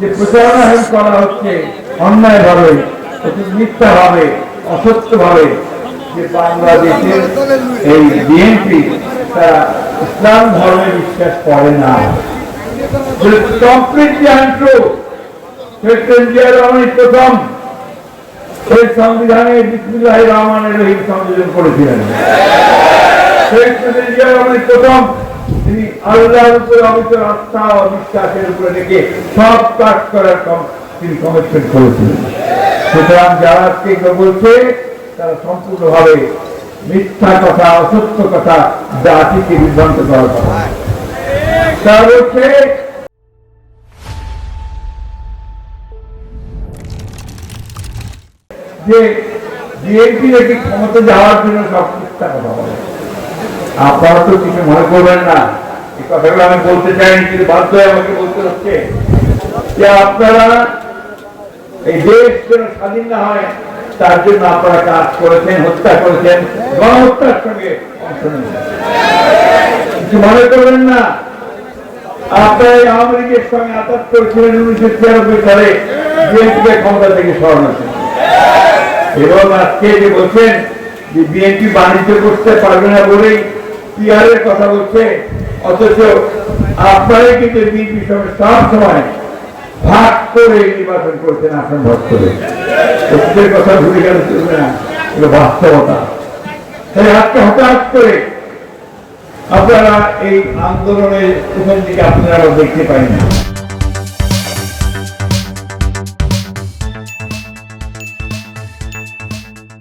যে প্রচারণা করা হচ্ছে অন্যায় ভাবে, মিথ্যা ভাবে, অসত্য ভাবে যে বাংলাদেশের এই বিএনপি তারা ইসলাম ধর্মে বিশ্বাস করে না, প্রথম সেই সংবিধানে বিসমিল্লাহির রহমানির রহিম সংযোজন করেছিলেন। প্রথম তিনি আল্লাহর উপর অবিচল আস্থা ও বিশ্বাসের উপরে রেখে সব কাজ করার তিনি কমিটমেন্ট করেছিলেন। সুতরাং যারা আজকে বলছে তারা সম্পূর্ণভাবে মিথ্যা কথা, অসত্য কথা, জাতিকে বিভ্রান্ত করার কথা। তারা বলছে যে বিএনপি নাকি ক্ষমতা যাওয়ার জন্য সব মিথ্যা কথা বলে। আপনারা তো কিছু মনে করবেন না, এই কথাগুলো আমি বলতে চাইনি, কিন্তু বাধ্য হয়ে আমাকে বলতে হচ্ছে যে আপনারা এই দেশ যেন স্বাধীন না হয় তার জন্য আপনারা কাজ করেছেন, হত্যা করেছেন, গণহত্যার সঙ্গে অংশ নিয়েছেন। কিছু মনে করবেন না, আপনারা আওয়ামী লীগের সঙ্গে আঘাত করেছিলেন 1993 সালে বিএনপিকে ক্ষমতা থেকে সরানো, এবং আজকে যে বলছেন যে বিএনপি বাণিজ্য করতে পারবে না বলেই পিআরের কথা বলছে, অথচ আপনারাই কিন্তু বিএনপির সঙ্গে সব সময় ভাগ করে নির্বাচন করছেন, আসন ভাগ করে। অতীতের কথা ভুলে গেলে চলবে না, এগুলো বাস্তবতা। তাই আজকে হঠাৎ করে আপনারা এই আন্দোলনের প্রথম দিকে আপনারা দেখতে পাই না।